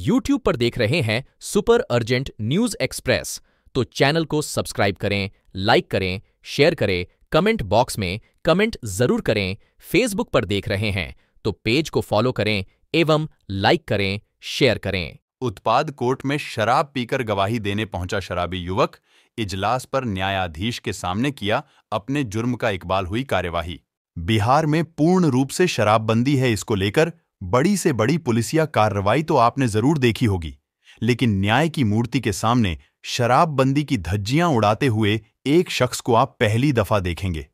YouTube पर देख रहे हैं सुपर अर्जेंट न्यूज एक्सप्रेस, तो चैनल को सब्सक्राइब करें, लाइक करें, शेयर करें, कमेंट बॉक्स में कमेंट जरूर करें। फेसबुक पर देख रहे हैं तो पेज को फॉलो करें एवं लाइक करें, शेयर करें। उत्पाद कोर्ट में शराब पीकर गवाही देने पहुंचा शराबी युवक, इजलास पर न्यायाधीश के सामने किया अपने जुर्म का इकबाल हुई कार्यवाही। बिहार में पूर्ण रूप से शराबबंदी है, इसको लेकर बड़ी से बड़ी पुलिसिया कार्रवाई तो आपने जरूर देखी होगी, लेकिन न्याय की मूर्ति के सामने शराबबंदी की धज्जियां उड़ाते हुए एक शख्स को आप पहली दफा देखेंगे।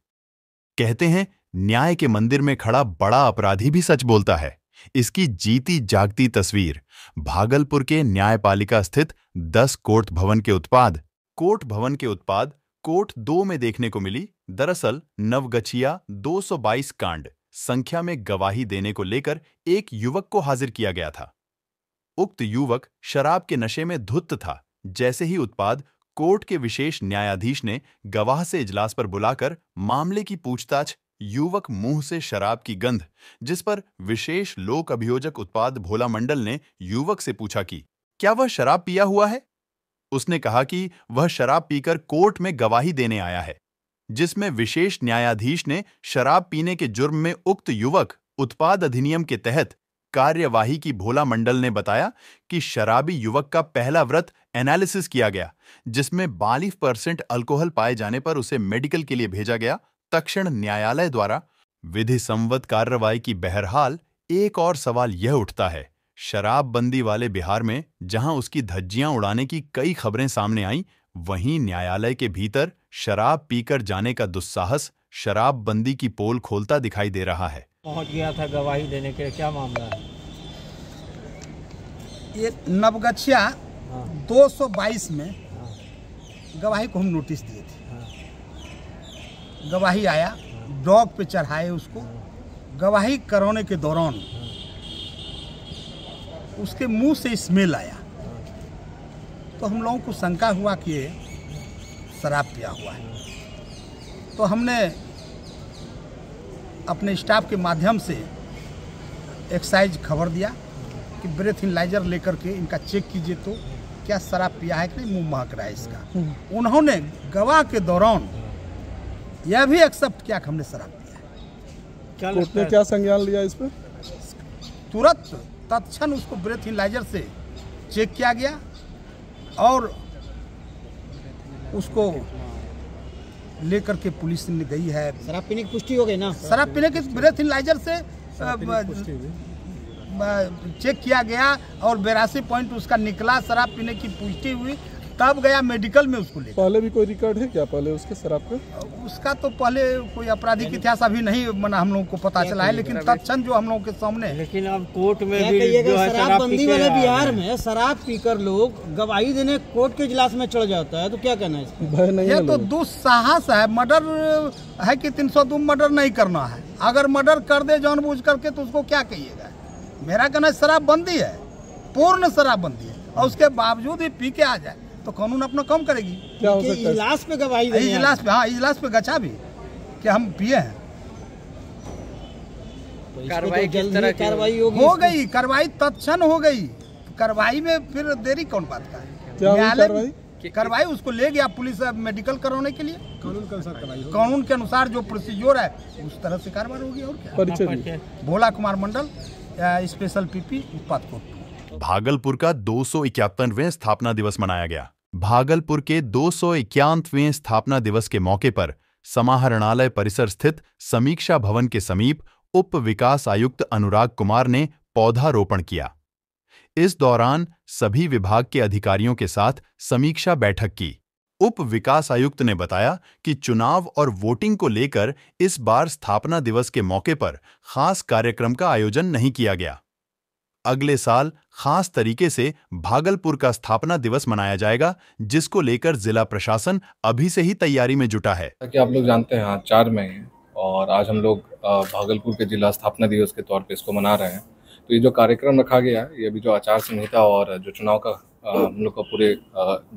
कहते हैं न्याय के मंदिर में खड़ा बड़ा अपराधी भी सच बोलता है। इसकी जीती जागती तस्वीर भागलपुर के न्यायपालिका स्थित 10 कोर्ट भवन के उत्पाद कोर्ट 2 में देखने को मिली। दरअसल नवगछिया 222 कांड संख्या में गवाही देने को लेकर एक युवक को हाजिर किया गया था। उक्त युवक शराब के नशे में धुत था। जैसे ही उत्पाद कोर्ट के विशेष न्यायाधीश ने गवाह से इजलास पर बुलाकर मामले की पूछताछ, युवक मुंह से शराब की गंध, जिस पर विशेष लोक अभियोजक उत्पाद भोला मंडल ने युवक से पूछा कि क्या वह शराब पिया हुआ है। उसने कहा कि वह शराब पीकर कोर्ट में गवाही देने आया है, जिसमें विशेष न्यायाधीश ने शराब पीने के जुर्म में उक्त युवक उत्पाद अधिनियम के तहत कार्यवाही की। भोला मंडल ने बताया कि शराबी युवक का पहला व्रत एनालिसिस किया गया, जिसमें 42% अल्कोहल पाए जाने पर उसे मेडिकल के लिए भेजा गया। तक्षण न्यायालय द्वारा विधि संवत कार्रवाई की। बहरहाल एक और सवाल यह उठता है, शराबबंदी वाले बिहार में जहां उसकी धज्जियां उड़ाने की कई खबरें सामने आईं, वहीं न्यायालय के भीतर शराब पीकर जाने का दुस्साहस शराबबंदी की पोल खोलता दिखाई दे रहा है। पहुंच गया था गवाही देने के लिए, क्या मामला है? ये नवगछिया 222 में गवाही को हम नोटिस दिए थे। गवाही आया, डॉग पे चढ़ाए उसको। गवाही कराने के दौरान उसके मुंह से स्मेल आया, तो हम लोगों को शंका हुआ कि ये शराब पिया हुआ है। तो हमने अपने स्टाफ के माध्यम से एक्साइज खबर दिया कि ब्रेथ एनालाइजर लेकर के इनका चेक कीजिए तो क्या शराब पिया है कि नहीं, मुंह महक रहा है इसका। उन्होंने गवाह के दौरान यह भी एक्सेप्ट किया कि हमने शराब पिया है। कोर्ट ने क्या संज्ञान लिया इस पर? तुरंत तत्क्षण उसको ब्रेथ एनालाइजर से चेक किया गया और उसको लेकर के पुलिस ने गई है। शराब पीने की पुष्टि हो गई ना? शराब पीने के ब्रेथ एनालाइजर से चेक किया गया और 82 पॉइंट उसका निकला, शराब पीने की पुष्टि हुई, तब गया मेडिकल में उसको ले। पहले भी कोई रिकॉर्ड है क्या पहले उसके शराब का? उसका तो पहले कोई आपराधिक इतिहास अभी नहीं हम लोगों को पता चला है, लेकिन तत्क्षण जो हम लोगों के सामने। लेकिन अब कोर्ट में भी जो है शराबबंदी वाले बिहार में शराब पीकर लोग गवाही देने कोर्ट के इजलास में चढ़ जाता है, तो क्या कहना है इसमें? ये तो दुस्साहस है। मर्डर है कि 302 मर्डर नहीं करना है। अगर मर्डर कर दे जानबूझ करके तो उसको क्या कहिएगा? मेरा कहना है शराबबंदी है, पूर्ण शराबबंदी है, और उसके बावजूद भी पी के आ जाए तो कानून अपना काम करेगी। क्या हो सकता है? इजलास पे गवाही देने इजलास पे, हाँ इजलास पे गचा भी कि हम पिए हैं। तो कार्रवाई किस तरह कार्रवाई होगी? हो गई कार्रवाई, तत्क्षण हो गई कार्रवाई में, फिर देरी कौन बात का है? न्यायालय कार्रवाई उसको ले गया पुलिस मेडिकल कराने के लिए। कानून के अनुसार जो प्रोसीजर है उस तरह से कार्रवाई होगी। और क्या? परिचय भोला कुमार मंडल, स्पेशल पीपी, उत्पाद कोर्ट। भागलपुर का 251वें स्थापना दिवस मनाया गया। भागलपुर के 251वें स्थापना दिवस के मौके पर समाहरणालय परिसर स्थित समीक्षा भवन के समीप उप विकास आयुक्त अनुराग कुमार ने पौधारोपण किया। इस दौरान सभी विभाग के अधिकारियों के साथ समीक्षा बैठक की। उप विकास आयुक्त ने बताया कि चुनाव और वोटिंग को लेकर इस बार स्थापना दिवस के मौके पर खास कार्यक्रम का आयोजन नहीं किया गया। अगले साल खास तरीके से भागलपुर का स्थापना दिवस मनाया जाएगा, जिसको लेकर जिला प्रशासन अभी से ही तैयारी में जुटा है। कि आप लोग जानते हैं आज 4 मई है और आज हम लोग भागलपुर के जिला स्थापना दिवस के तौर पे इसको मना रहे हैं। तो ये जो कार्यक्रम रखा गया है, ये अभी जो आचार संहिता और जो चुनाव का हम लोग का पूरे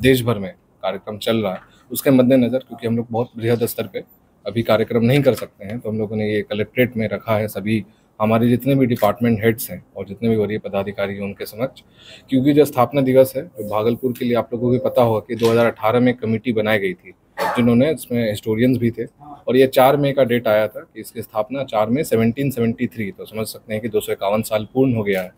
देश भर में कार्यक्रम चल रहा है, उसके मद्देनजर क्योंकि हम लोग बहुत बृहद स्तर पे अभी कार्यक्रम नहीं कर सकते हैं, तो हम लोगों ने ये कलेक्ट्रेट में रखा है। सभी हमारे जितने भी डिपार्टमेंट हेड्स हैं और जितने भी वरीय पदाधिकारी हैं उनके समक्ष, क्योंकि जो स्थापना दिवस है तो भागलपुर के लिए आप लोगों को भी पता होगा कि 2018 में कमेटी बनाई गई थी, जिन्होंने इसमें हिस्टोरियंस भी थे, और ये 4 मई का डेट आया था कि इसकी स्थापना 4 मई 1773, तो समझ सकते हैं कि 251 साल पूर्ण हो गया है।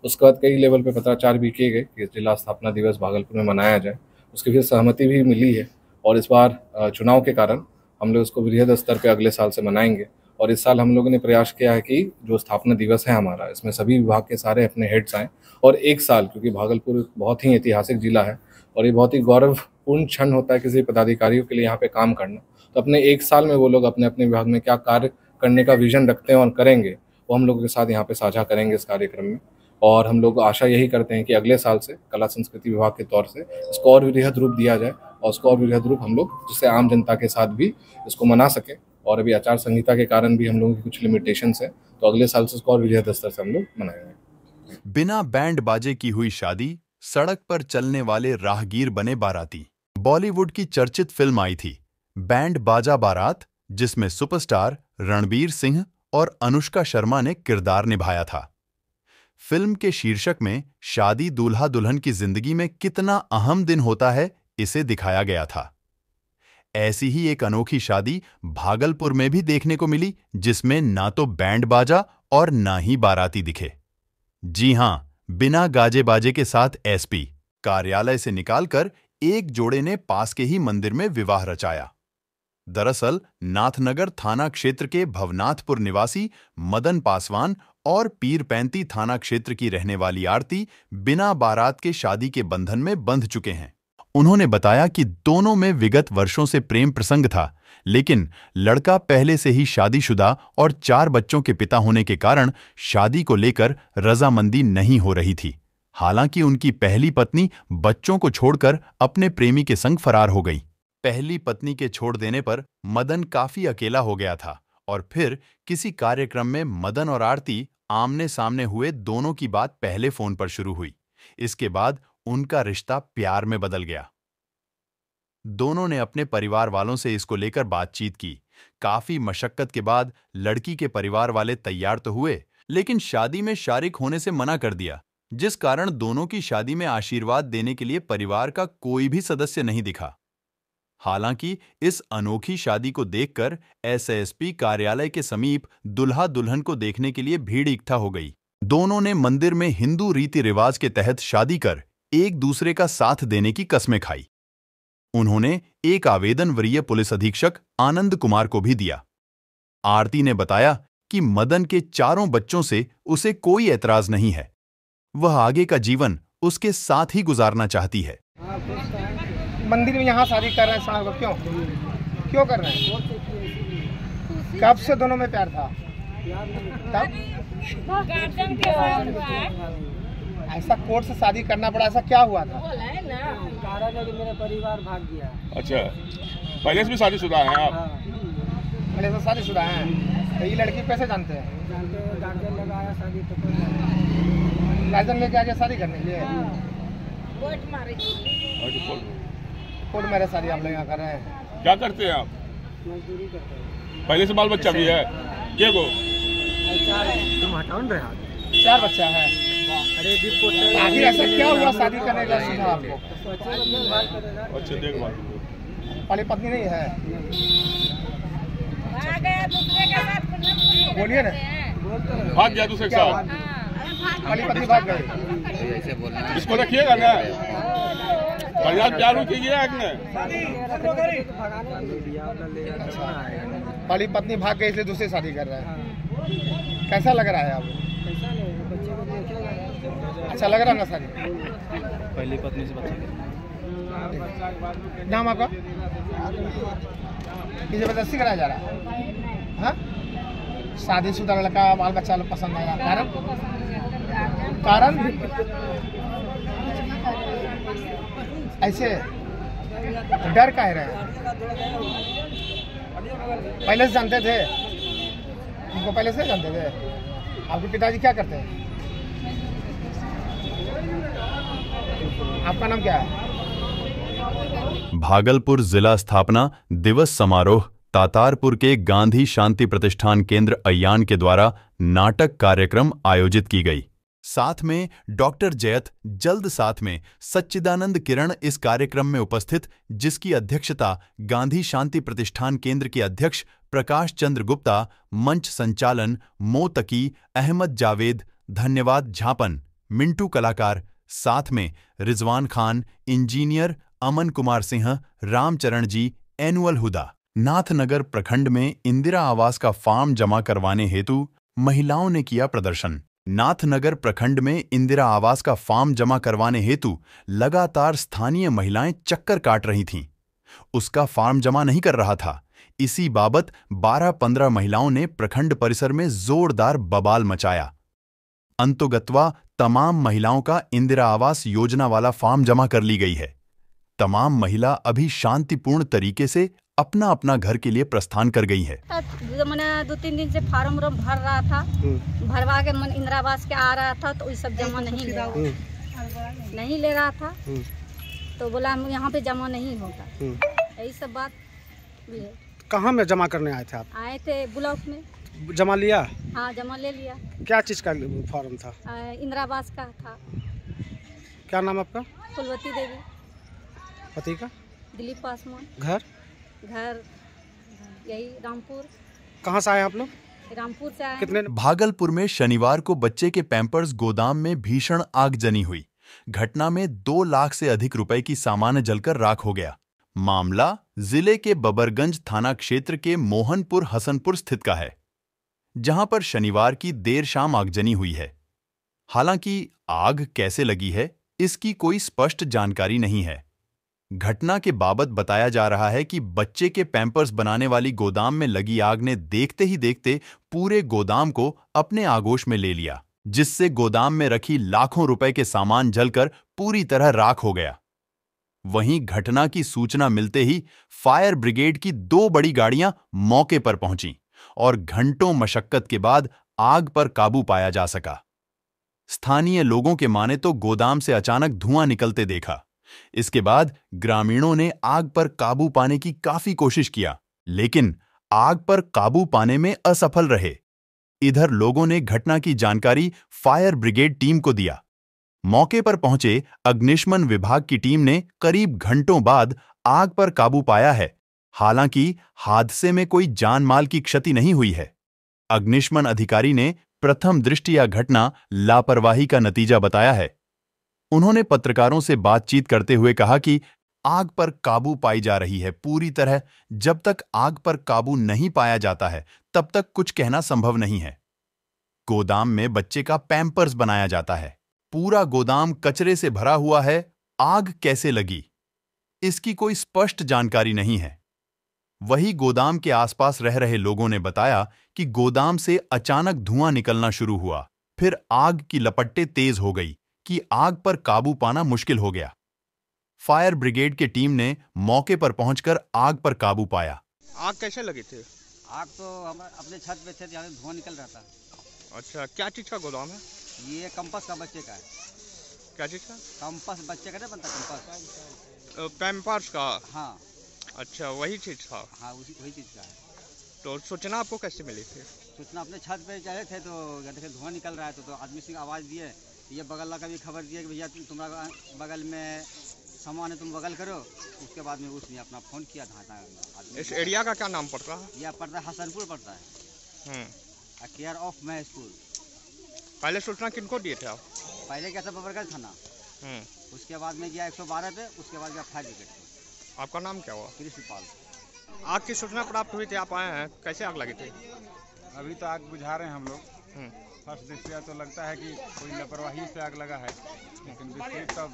उसके बाद कई लेवल पे पत्राचार भी किए गए कि जिला स्थापना दिवस भागलपुर में मनाया जाए, उसकी फिर सहमति भी मिली है, और इस बार चुनाव के कारण हम लोग इसको वृहद स्तर पे अगले साल से मनाएंगे। और इस साल हम लोगों ने प्रयास किया है कि जो स्थापना दिवस है हमारा, इसमें सभी विभाग के सारे अपने हेड्स आएँ, और एक साल, क्योंकि भागलपुर बहुत ही ऐतिहासिक जिला है और ये बहुत ही गौरवपूर्ण क्षण होता है किसी पदाधिकारियों के लिए यहाँ पे काम करना, तो अपने एक साल में वो लोग अपने अपने विभाग में क्या कार्य करने का विजन रखते हैं और करेंगे, वो हम लोगों के साथ यहाँ पे साझा करेंगे इस कार्यक्रम में। और हम लोग आशा यही करते हैं कि अगले साल से कला संस्कृति विभाग के तौर से इसको और वृहद रूप दिया जाए, और उसको और वृहद रूप हम लोग जिससे आम जनता के साथ भी इसको मना सके। और अभी आचार संहिता के कारण भी हम लोगों की कुछ लिमिटेशंस है, तो अगले साल से इसको और वृहद स्तर से हम लोग मनाएंगे। बिना बैंड बाजे की हुई शादी, सड़क पर चलने वाले राहगीर बने बाराती। बॉलीवुड की चर्चित फिल्म आई थी बैंड बाजा बारात, जिसमें सुपरस्टार रणबीर सिंह और अनुष्का शर्मा ने किरदार निभाया था। फिल्म के शीर्षक में शादी दूल्हा दुल्हन की जिंदगी में कितना अहम दिन होता है, इसे दिखाया गया था। ऐसी ही एक अनोखी शादी भागलपुर में भी देखने को मिली, जिसमें ना तो बैंड बाजा और ना ही बाराती दिखे। जी हां, बिना गाजे बाजे के साथ एसपी कार्यालय से निकालकर एक जोड़े ने पास के ही मंदिर में विवाह रचाया। दरअसल नाथनगर थाना क्षेत्र के भवनाथपुर निवासी मदन पासवान और पीरपैंती थाना क्षेत्र की रहने वाली आरती बिना बारात के शादी के बंधन में बंध चुके हैं। उन्होंने बताया कि दोनों में विगत वर्षों से प्रेम प्रसंग था, लेकिन लड़का पहले से ही शादीशुदा और 4 बच्चों के पिता होने के कारण शादी को लेकर रजामंदी नहीं हो रही थी। हालांकि उनकी पहली पत्नी बच्चों को छोड़कर अपने प्रेमी के संग फरार हो गई। पहली पत्नी के छोड़ देने पर मदन काफी अकेला हो गया था, और फिर किसी कार्यक्रम में मदन और आरती आमने सामने हुए। दोनों की बात पहले फोन पर शुरू हुई। इसके बाद उनका रिश्ता प्यार में बदल गया। दोनों ने अपने परिवार वालों से इसको लेकर बातचीत की। काफी मशक्कत के बाद लड़की के परिवार वाले तैयार तो हुए, लेकिन शादी में शारिक होने से मना कर दिया, जिस कारण दोनों की शादी में आशीर्वाद देने के लिए परिवार का कोई भी सदस्य नहीं दिखा। हालांकि इस अनोखी शादी को देखकर एसएसपी कार्यालय के समीप दुल्हा दुल्हन को देखने के लिए भीड़ इकट्ठा हो गई। दोनों ने मंदिर में हिंदू रीति रिवाज के तहत शादी कर एक दूसरे का साथ देने की कस्में खाई। उन्होंने एक आवेदन वरीय पुलिस अधीक्षक आनंद कुमार को भी दिया। आरती ने बताया कि मदन के 4 बच्चों से उसे कोई ऐतराज नहीं है। वह आगे का जीवन उसके साथ ही गुजारना चाहती है। मंदिर में यहाँ शादी कर रहे हैं साहब, क्यों कर रहे हैं? कब से दोनों में प्यार था? ऐसा कोर्ट से शादी करना पड़ा, ऐसा क्या हुआ था? कारण है कि मेरा परिवार भाग गया। अच्छा, पहले से भी शादीशुदा हैं आप? पहले से शादीशुदा हैं। तो ये लड़की कैसे जानते हैं? जानते हैं, गार्जियन लगाया शादी तो लाइसेंस लेके आगे शादी करने के लिए कोर्ट मैरिज शादी आप लोग यहाँ कर रहे हैं। क्या करते हैं आप? मजदूरी करते हैं। पहले से बाल बच्चा भी है? क्या को? तुम हटाओ ना हाथ। 4 बच्चा है। आखिर ऐसा क्या हुआ शादी करने का सोचा आपको? अच्छा, देखभाल। पहली पत्नी नहीं है? बोलिए ना। भाग गया दूसरे के साथ? पहली पत्नी भाग गई। इसको रखिएगा ना, परिवार चालू कीजिए आपने। पहली पत्नी भाग गई इसलिए दूसरी शादी कर रहा है। कैसा लग रहा है आपको? अच्छा लग रहा है ना शादी? पहली पत्नी से बच्चा। नाम आपका? ये जबरदस्ती कराया जा रहा है? हाँ? शादीशुदा लड़का बाल बच्चा पसंद आया, कारण कारण ऐसे डर काहे रहे? पहले से जानते थे? उनको पहले से जानते थे? आपके पिताजी क्या करते हैं? आपका नाम क्या है? भागलपुर जिला स्थापना दिवस समारोह तातारपुर के गांधी शांति प्रतिष्ठान केंद्र अयान के द्वारा नाटक कार्यक्रम आयोजित की गई। साथ में डॉक्टर जयत जल्द साथ में सच्चिदानंद किरण इस कार्यक्रम में उपस्थित, जिसकी अध्यक्षता गांधी शांति प्रतिष्ठान केंद्र के अध्यक्ष प्रकाश चंद्र गुप्ता, मंच संचालन मोतकी अहमद जावेद, धन्यवाद झापन, मिंटू कलाकार, साथ में रिजवान खान, इंजीनियर अमन कुमार सिंह, रामचरण जी, एनुअल हुदा। नाथनगर प्रखंड में इंदिरा आवास का फॉर्म जमा करवाने हेतु महिलाओं ने किया प्रदर्शन। नाथनगर प्रखंड में इंदिरा आवास का फॉर्म जमा करवाने हेतु लगातार स्थानीय महिलाएं चक्कर काट रही थीं। उसका फॉर्म जमा नहीं कर रहा था। इसी बाबत 12-15 महिलाओं ने प्रखंड परिसर में जोरदार बवाल मचाया। अंतोगत्वा तमाम महिलाओं का इंदिरा आवास योजना वाला फॉर्म जमा कर ली गई है। तमाम महिला अभी शांतिपूर्ण तरीके से अपना अपना घर के लिए प्रस्थान कर गई है। मैंने 2-3 दिन से फार्म भर रहा था, भरवा के मन इंदिरा आवास के आ रहा था, तो ये सब जमा नहीं ले रहा था, तो बोला यहाँ पे जमा नहीं होगा। यही सब बात भी है। कहाँ में जमा करने आए थे आप? आए थे ब्लॉक में। जमा लिया? हाँ, जमा ले लिया। क्या चीज का फॉर्म था? इंदिरा आवास का था। क्या नाम आपका? फुलवती देवी। पति का? दिलीप पासवान। घर यही रामपुर। कहाँ से आए आप लोग? रामपुर से आए। कितने? भागलपुर में शनिवार को बच्चे के पैंपर्स गोदाम में भीषण आगजनी हुई। घटना में 2 लाख से अधिक रुपए की सामान जलकर राख हो गया। मामला जिले के बबरगंज थाना क्षेत्र के मोहनपुर हसनपुर स्थित का है, जहां पर शनिवार की देर शाम आगजनी हुई है। हालांकि आग कैसे लगी है, इसकी कोई स्पष्ट जानकारी नहीं है। घटना के बाबत बताया जा रहा है कि बच्चे के पैंपर्स बनाने वाली गोदाम में लगी आग ने देखते ही देखते पूरे गोदाम को अपने आगोश में ले लिया, जिससे गोदाम में रखी लाखों रुपए के सामान जलकर पूरी तरह राख हो गया। वहीं घटना की सूचना मिलते ही फायर ब्रिगेड की 2 बड़ी गाड़ियां मौके पर पहुंची और घंटों मशक्कत के बाद आग पर काबू पाया जा सका। स्थानीय लोगों के माने तो गोदाम से अचानक धुआं निकलते देखा। इसके बाद ग्रामीणों ने आग पर काबू पाने की काफी कोशिश किया, लेकिन आग पर काबू पाने में असफल रहे। इधर लोगों ने घटना की जानकारी फायर ब्रिगेड टीम को दिया। मौके पर पहुंचे अग्निशमन विभाग की टीम ने करीब घंटों बाद आग पर काबू पाया है। हालांकि हादसे में कोई जान माल की क्षति नहीं हुई है। अग्निशमन अधिकारी ने प्रथम दृष्टया घटना लापरवाही का नतीजा बताया है। उन्होंने पत्रकारों से बातचीत करते हुए कहा कि आग पर काबू पाई जा रही है पूरी तरह। जब तक आग पर काबू नहीं पाया जाता है, तब तक कुछ कहना संभव नहीं है। गोदाम में बच्चे का पैंपर्स बनाया जाता है। पूरा गोदाम कचरे से भरा हुआ है। आग कैसे लगी, इसकी कोई स्पष्ट जानकारी नहीं है। वही गोदाम के आसपास रह रहे लोगों ने बताया कि गोदाम से अचानक धुआं निकलना शुरू हुआ, फिर आग की लपटें तेज हो गई कि आग पर काबू पाना मुश्किल हो गया। फायर ब्रिगेड की टीम ने मौके पर पहुंचकर आग पर काबू पाया। आग कैसे लगी थी? आग तो हम अपने छत पे थे, जहाँ धुआं निकल रहा था। अच्छा, क्या चीज का गोदाम है? ये कंपास का बच्चे का है। क्या चीज का? कंपास बच्चे का नहीं बनता, कंपास। पैम्पर्स का? हाँ। अच्छा, वही चीज था? हाँ, वही चीज का है। तो सूचना आपको कैसे मिली थी? सूचना अपने छत पे गए थे, तो देखे धुआं निकल रहा है, तो आदमी से आवाज़ दिए। ये बगल वाला का भी खबर दिया कि भैया तुम्हारा बगल में सामान है, तुम बगल करो। उसके बाद में उसने अपना फोन किया था। इस एरिया का क्या नाम पड़ता है? यह पड़ता है हसनपुर पड़ता है। Care of my school. पहले सूचना किनको दिए थे आप? पहले क्या था, बबरगंज थाना। उसके बाद में गया 112 पे, उसके बाद गया फायर ब्रिगेड पे। आपका नाम क्या हुआ? कृष्णपाल। आग की सूचना प्राप्त हुई थी, आप आए हैं, कैसे आग लगी थी? अभी तो आग बुझा रहे हैं हम लोग। फर्स्ट दृष्टया तो लगता है कि कोई लापरवाही से आग लगा है, लेकिन विस्तृत तब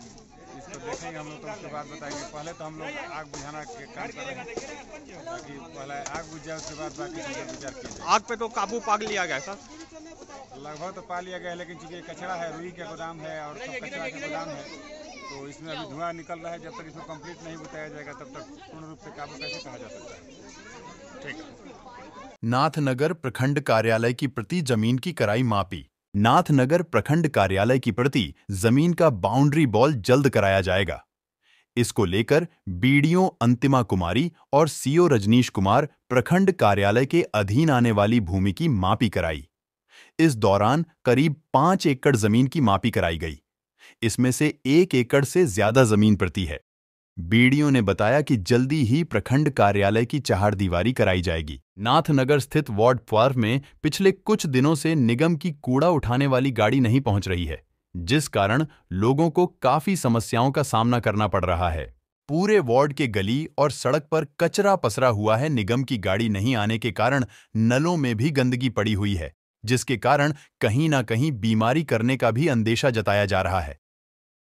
इसको देखेंगे हम लोग तो उसके बाद बताएंगे। पहले तो हम लोग आग बुझाना के काम कर रहे हैं, ताकि पहले आग बुझ जाए, उसके बाद बाकी चीज़ें विचार किया जाए। आग पे तो काबू पा लिया गया सर? लगभग तो पा लिया गया है, लेकिन चूंकि कचरा है, रुई का गोदाम है और सब कचरा का गोदाम है, तो इसमें अभी धुआं निकल रहा है। जब तक इसको कंप्लीट नहीं बताया जाएगा, तब तक पूर्ण रूप से काबू कैसे कहा जा सकता है। ठीक है। नाथनगर प्रखंड कार्यालय की प्रति जमीन की कराई मापी। नाथनगर प्रखंड कार्यालय की प्रति जमीन का बाउंड्री बॉल जल्द कराया जाएगा। इसको लेकर बीडीओ अंतिमा कुमारी और सीओ रजनीश कुमार प्रखंड कार्यालय के अधीन आने वाली भूमि की मापी कराई। इस दौरान करीब 5 एकड़ जमीन की मापी कराई गई। इसमें से 1 एकड़ से ज्यादा जमीन प्रति है। बीडीओ ने बताया कि जल्दी ही प्रखंड कार्यालय की चहारदीवारी कराई जाएगी। नाथनगर स्थित वार्ड 12 में पिछले कुछ दिनों से निगम की कूड़ा उठाने वाली गाड़ी नहीं पहुंच रही है, जिस कारण लोगों को काफी समस्याओं का सामना करना पड़ रहा है। पूरे वार्ड के गली और सड़क पर कचरा पसरा हुआ है। निगम की गाड़ी नहीं आने के कारण नलों में भी गंदगी पड़ी हुई है, जिसके कारण कहीं ना कहीं बीमारी करने का भी अंदेशा जताया जा रहा है।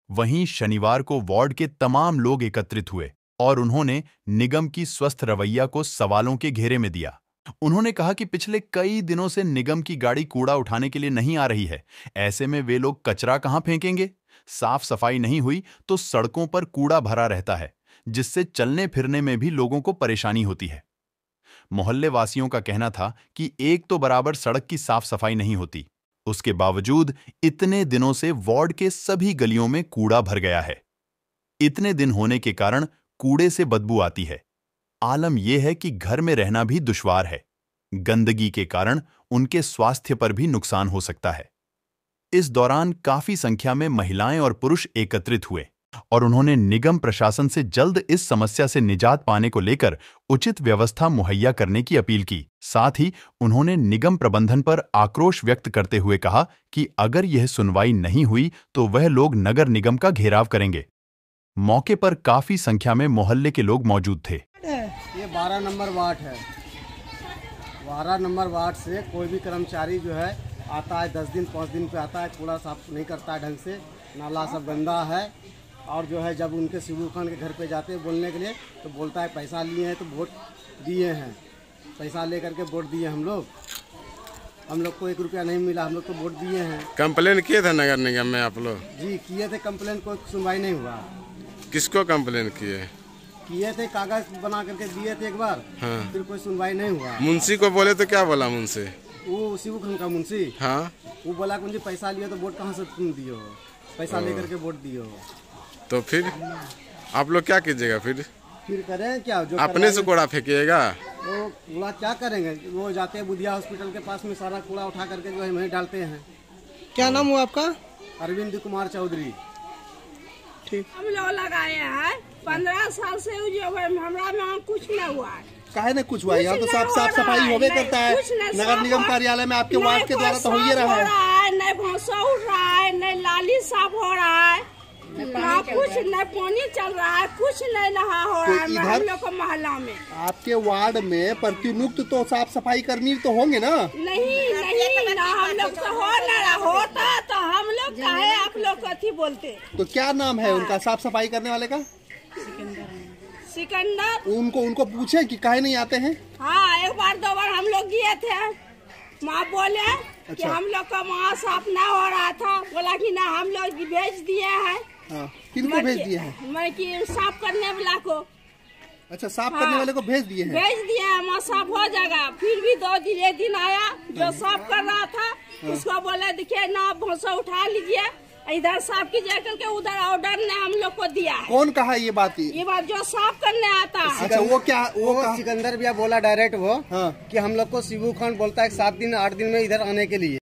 वहीं शनिवार को वार्ड के तमाम लोग एकत्रित हुए और उन्होंने निगम की स्वस्थ रवैया को सवालों के घेरे में दिया। उन्होंने कहा कि पिछले कई दिनों से निगम की गाड़ी कूड़ा उठाने के लिए नहीं आ रही है। ऐसे में वे लोग कचरा कहां फेंकेंगे? साफ सफाई नहीं हुई तो सड़कों पर कूड़ा भरा रहता है, जिससे चलने फिरने में भी लोगों को परेशानी होती है। मोहल्ले वासियों का कहना था कि एक तो बराबर सड़क की साफ सफाई नहीं होती, उसके बावजूद इतने दिनों से वार्ड के सभी गलियों में कूड़ा भर गया है। इतने दिन होने के कारण कूड़े से बदबू आती है। आलम यह है कि घर में रहना भी दुश्वार है। गंदगी के कारण उनके स्वास्थ्य पर भी नुकसान हो सकता है। इस दौरान काफी संख्या में महिलाएं और पुरुष एकत्रित हुए और उन्होंने निगम प्रशासन से जल्द इस समस्या से निजात पाने को लेकर उचित व्यवस्था मुहैया करने की अपील की। साथ ही उन्होंने निगम प्रबंधन पर आक्रोश व्यक्त करते हुए कहा कि अगर यह सुनवाई नहीं हुई तो वह लोग नगर निगम का घेराव करेंगे। मौके पर काफी संख्या में मोहल्ले के लोग मौजूद थे। ये 12 नंबर वार्ड है। 12 नंबर वार्ड से कोई भी कर्मचारी जो है आता है, 10 दिन 5 दिन पे आता है, कूड़ा साफ नहीं करता है ढंग से, नाला सब गंदा है। और जो है जब उनके शिबू खान के घर पे जाते हैं बोलने के लिए तो बोलता है पैसा लिए हैं तो वोट दिए हैं, पैसा लेकर के वोट दिए हम लोग को 1 रुपया नहीं मिला, हम लोग तो वोट दिए हैं। कंप्लेन किए थे नगर निगम में आप लोग? जी किए थे कंप्लेन, कोई सुनवाई नहीं हुआ। किसको कंप्लेन किए थे? कागज बना करके दिए थे एक बार। हाँ। फिर कोई सुनवाई नहीं हुआ। मुंशी को बोले तो क्या बोला मुंशी? वो शिबू खान का मुंशी, हाँ, वो बोला कि मुझे पैसा लिए तो वोट कहाँ से तुम दिए हो, पैसा लेकर के वोट दिए हो। तो फिर आप लोग क्या कीजिएगा? फिर करें क्या? जो अपने से कूड़ा फेंकिएगा? वो कूड़ा क्या करेंगे? वो जाते हैं बुधिया हॉस्पिटल के पास में, सारा कूड़ा उठा करके जो है वहीं डालते हैं। क्या नाम हुआ आपका? अरविंद कुमार चौधरी। ठीक। हम लोग लगाए हैं 15 साल से, हमारा में कुछ नहीं हुआ है। काहे ने कुछ हुआ? यहाँ तो साफ सफाई होवे करता है। नगर निगम कार्यालय में आपके वार्ड के द्वारा तो हो ही रहा है। नहीं भौसा उठ रहा है, नहीं नाली साफ हो रहा है, ना कुछ, नहीं पानी चल रहा है, कुछ नहीं नहा हो रहा है हम लोग को मोहल्ला में। आपके वार्ड में प्रतिनियुक्त तो साफ सफाई कर्मी तो होंगे ना? नहीं ना, हम लोग तो होता तो हम लोग काहे आप लोग कथी बोलते? तो क्या नाम है उनका साफ सफाई करने वाले का? सिकंदर। उनको पूछे कि काहे नहीं आते हैं? हाँ, 1 बार 2 बार हम लोग गए थे, माँ बोले कि हम लोग का वहाँ साफ ना हो रहा था, बोला कि ना हम लोग भेज दिए हैं। किनको भेज दिए हैं? मैं कि साफ करने वाला को। अच्छा, साफ करने वाले को भेज दिए हैं? भेज दिए हैं, वहाँ साफ हो जाएगा। फिर भी 2 दिन आया, जो साफ कर रहा था उसको बोले देखिए ना भौसा उठा लीजिए, इधर साफ कीजिए करके उधर ऑर्डर ने हम लोग को दिया है। कौन कहा ये बात? ये बात जो साफ करने आता है। अच्छा, वो सिकंदर भैया बोला डायरेक्ट वो, हाँ, कि हम लोग को शिबू खान बोलता है 7 दिन 8 दिन में इधर आने के लिए।